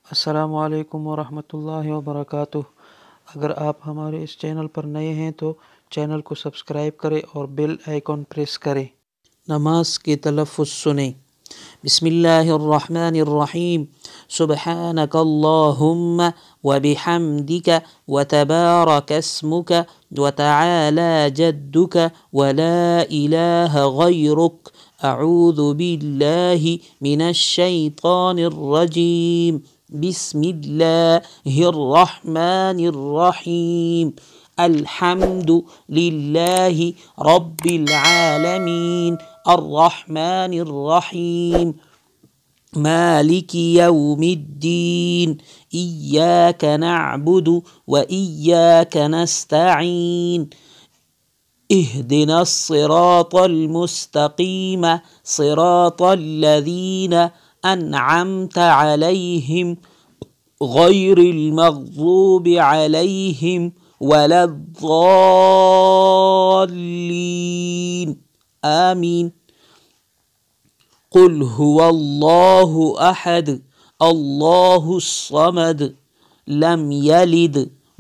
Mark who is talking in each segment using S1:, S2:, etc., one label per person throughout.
S1: अस्सलामुअलैकुम वरहमतुल्लाहि वबरकातुह। अगर आप हमारे इस चैनल पर नए हैं तो चैनल को सब्सक्राइब करें और बेल आइकॉन प्रेस करें। नमाज के तलफ़्फ़ुज़ सुने। बिस्मिल्लाहिर्रहमानिर्रहीम। सुब्हानक अल्लाहुम्मा व बिहम्दिक व तबारक अस्मुक व तआला जद्दुक व ला इलाहा गैरुक। अऊज़ु बिल्लाहि मिनश शैतानिर रजीम। बिस्मिल्लाहिर्रहमानिर्रहीम। अल्हम्दुलिल्लाहि रब्बिल आलमीन अर्रहमानिर्रहीम मालिकि यौमिद्दीन। इय्याक नअबुदु व इय्याक नस्तईन। इहदिनस सिरातल मुस्तकीम सिरातल लज़ीना अनअमत अलैहिम गैरिल मग़ज़ूबि अलैहिम वलद्दाल्लीन। आमीन। कुल हुवल्लाहु अहद अल्लाहुस समद लम यलिद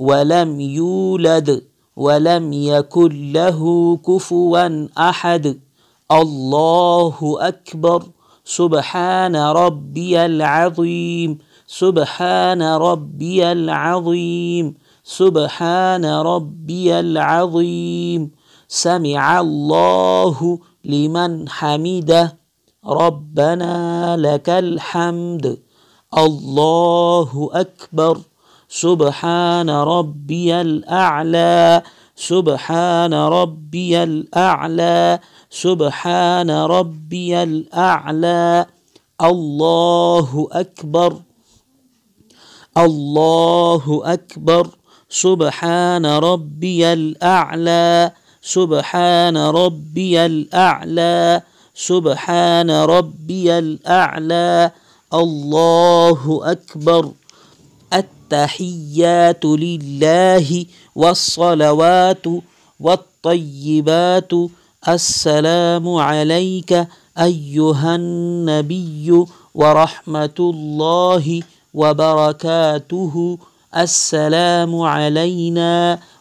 S1: वलम यूलद वलम यकुल लहू कुफुवन अहद। अल्लाहु अकबर। सुब्हान रब्बियल अज़ीम। सुब्हान रब्बियल अज़ीम। सुब्हान रब्बियल अज़ीम। समिअल्लाहु लिमन हमिदह। रब्बना लकल हम्द। अल्लाहु अकबर। सुब्हान रब्बियल अअला। सुब्हान रब्बियल अअला। सुब्हान रब्बियल अअला। अल्लाहु अकबर। अल्लाहु अकबर। सुब्हान रब्बियल अअला। सुब्हान रब्बियल अअला। सुब्हान रब्बियल अअला। अल्लाहु अकबर। अत्तहिय्यातु लिल्लाहि वस्सलवातु वत्तय्यिबातु। अस्सलामु अलैका अय्युहन नबिय्यु व रहमतुल्लाहि व बरकातुहु। अस्सलामु अलैना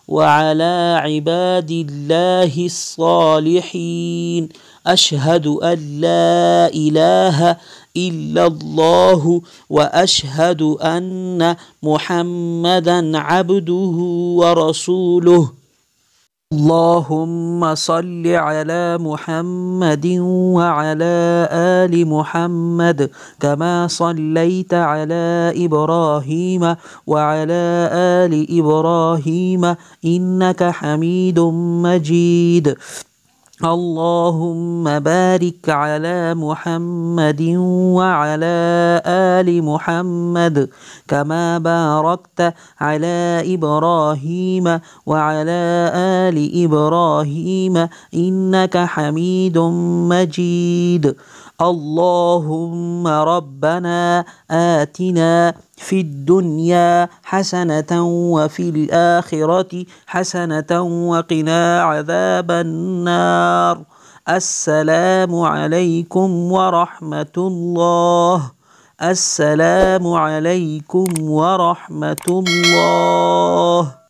S1: व अला इबादिल्लाहिस सालिहीन। अशहदु अन ला इलाहा इल्लल्लाहु व अशहदु अन्न मुहम्मदन अब्दुहु व रसूलुहु। अल्लाहुम्मा सल्लि अला मुहम्मदिन व अला आलि मुहम्मद कमा सल्लैता अला इब्राहीम व अला आलि इब्राहीम इन्नका हमीदुम मजीद। अल्लाहुम्मा बारिक अला मुहम्मदिन व अला आलि मुहम्मद कमा बारकता अला इब्राहीम व अला आलि इब्राहीम इन्नका हमीदुम मजीद। अल्लाहुम्मा रब्बना आतिना फिद दुनिया हसनतन व फिल आखिरति हसनतन व क़िना अज़ाबन नार। अस्सलामु अलैकुम व रहमतुल्लाह। अस्सलामु अलैकुम व रहमतुल्लाह।